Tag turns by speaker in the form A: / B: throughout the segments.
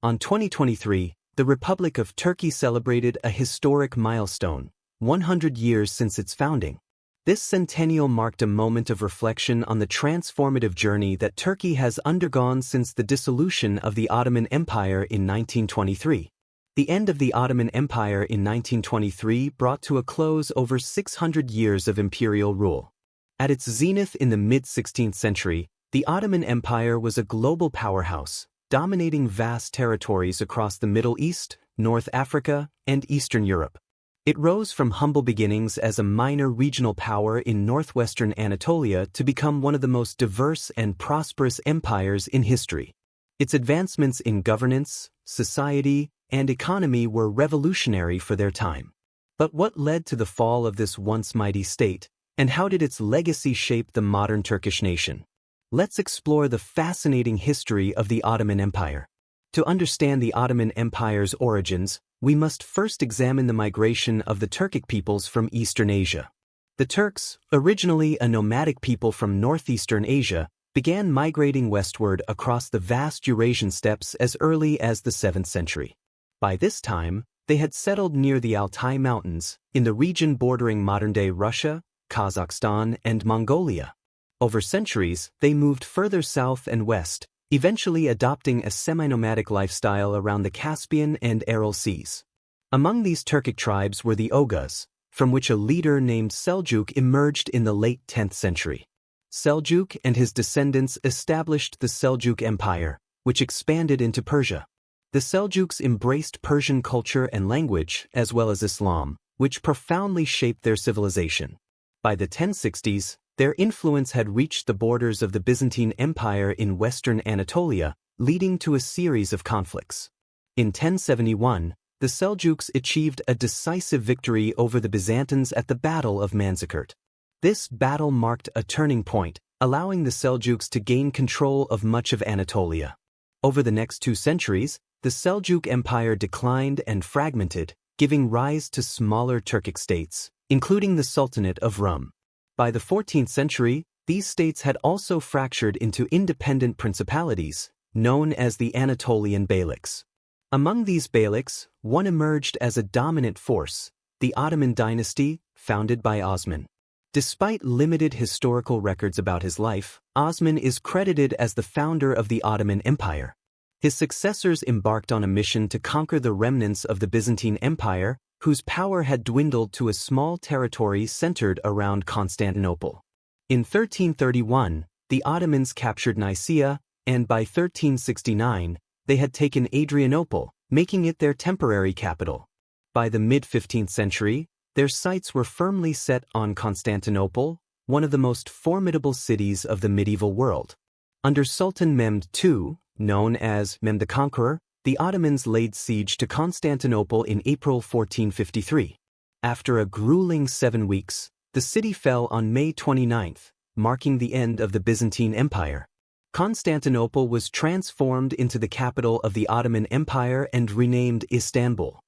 A: On 2023, the Republic of Turkey celebrated a historic milestone, 100 years since its founding. This centennial marked a moment of reflection on the transformative journey that Turkey has undergone since the dissolution of the Ottoman Empire in 1923. The end of the Ottoman Empire in 1923 brought to a close over 600 years of imperial rule. At its zenith in the mid-16th century, the Ottoman Empire was a global powerhouse, dominating vast territories across the Middle East, North Africa, and Eastern Europe. It rose from humble beginnings as a minor regional power in northwestern Anatolia to become one of the most diverse and prosperous empires in history. Its advancements in governance, society, and economy were revolutionary for their time. But what led to the fall of this once mighty state, and how did its legacy shape the modern Turkish nation? Let's explore the fascinating history of the Ottoman Empire. To understand the Ottoman Empire's origins, we must first examine the migration of the Turkic peoples from Eastern Asia. The Turks, originally a nomadic people from northeastern Asia, began migrating westward across the vast Eurasian steppes as early as the 7th century. By this time, they had settled near the Altai Mountains, in the region bordering modern-day Russia, Kazakhstan, and Mongolia. Over centuries, they moved further south and west, eventually adopting a semi-nomadic lifestyle around the Caspian and Aral Seas. Among these Turkic tribes were the Oghuz, from which a leader named Seljuk emerged in the late 10th century. Seljuk and his descendants established the Seljuk Empire, which expanded into Persia. The Seljuks embraced Persian culture and language, as well as Islam, which profoundly shaped their civilization. By the 1060s, their influence had reached the borders of the Byzantine Empire in western Anatolia, leading to a series of conflicts. In 1071, the Seljuks achieved a decisive victory over the Byzantines at the Battle of Manzikert. This battle marked a turning point, allowing the Seljuks to gain control of much of Anatolia. Over the next 2 centuries, the Seljuk Empire declined and fragmented, giving rise to smaller Turkic states, including the Sultanate of Rum. By the 14th century, these states had also fractured into independent principalities, known as the Anatolian Beyliks. Among these beyliks, one emerged as a dominant force, the Ottoman dynasty, founded by Osman. Despite limited historical records about his life, Osman is credited as the founder of the Ottoman Empire. His successors embarked on a mission to conquer the remnants of the Byzantine Empire, whose power had dwindled to a small territory centered around Constantinople. In 1331, the Ottomans captured Nicaea, and by 1369, they had taken Adrianople, making it their temporary capital. By the mid-15th century, their sights were firmly set on Constantinople, one of the most formidable cities of the medieval world. Under Sultan Mehmed II, known as Mehmed the Conqueror, the Ottomans laid siege to Constantinople in April 1453. After a grueling 7 weeks, the city fell on May 29, marking the end of the Byzantine Empire. Constantinople was transformed into the capital of the Ottoman Empire and renamed Istanbul.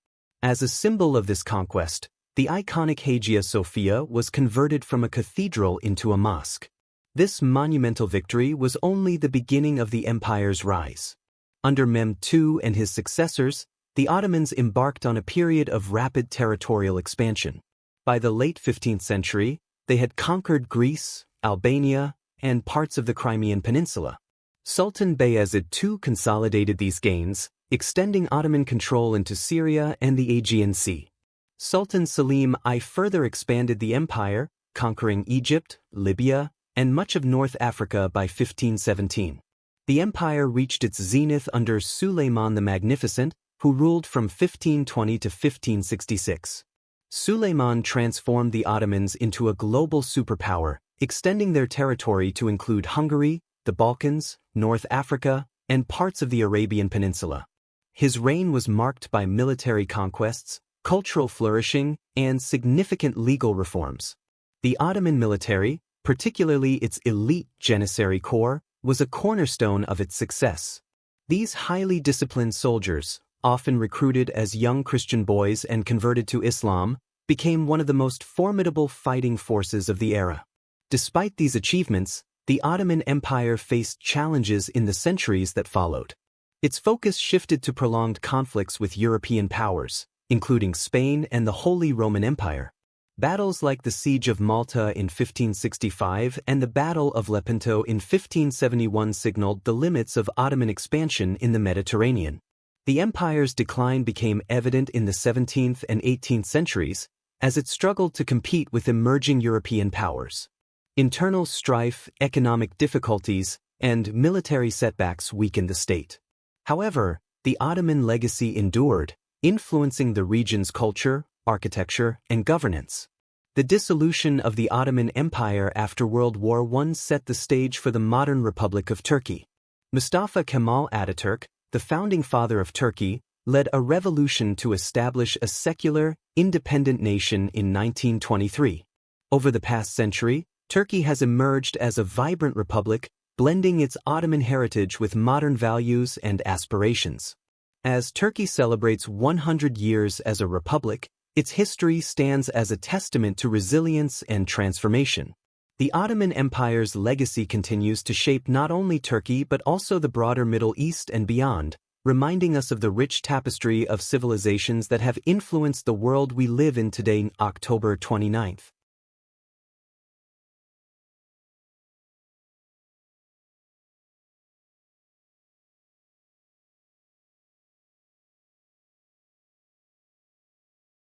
A: As a symbol of this conquest, the iconic Hagia Sophia was converted from a cathedral into a mosque. This monumental victory was only the beginning of the empire's rise. Under Mehmed II and his successors, the Ottomans embarked on a period of rapid territorial expansion. By the late 15th century, they had conquered Greece, Albania, and parts of the Crimean Peninsula. Sultan Bayezid II consolidated these gains, extending Ottoman control into Syria and the Aegean Sea. Sultan Selim I further expanded the empire, conquering Egypt, Libya, and much of North Africa by 1517. The empire reached its zenith under Suleiman the Magnificent, who ruled from 1520 to 1566. Suleiman transformed the Ottomans into a global superpower, extending their territory to include Hungary, the Balkans, North Africa, and parts of the Arabian Peninsula. His reign was marked by military conquests, cultural flourishing, and significant legal reforms. The Ottoman military, particularly its elite Janissary Corps, was a cornerstone of its success. These highly disciplined soldiers, often recruited as young Christian boys and converted to Islam, became one of the most formidable fighting forces of the era. Despite these achievements, the Ottoman Empire faced challenges in the centuries that followed. Its focus shifted to prolonged conflicts with European powers, including Spain and the Holy Roman Empire. Battles like the Siege of Malta in 1565 and the Battle of Lepanto in 1571 signaled the limits of Ottoman expansion in the Mediterranean. The empire's decline became evident in the 17th and 18th centuries, as it struggled to compete with emerging European powers. Internal strife, economic difficulties, and military setbacks weakened the state. However, the Ottoman legacy endured, influencing the region's culture, architecture, and governance. The dissolution of the Ottoman Empire after World War I set the stage for the modern Republic of Turkey. Mustafa Kemal Ataturk, the founding father of Turkey, led a revolution to establish a secular, independent nation in 1923. Over the past century, Turkey has emerged as a vibrant republic, blending its Ottoman heritage with modern values and aspirations. As Turkey celebrates 100 years as a republic, its history stands as a testament to resilience and transformation. The Ottoman Empire's legacy continues to shape not only Turkey but also the broader Middle East and beyond, reminding us of the rich tapestry of civilizations that have influenced the world we live in today. October 29th.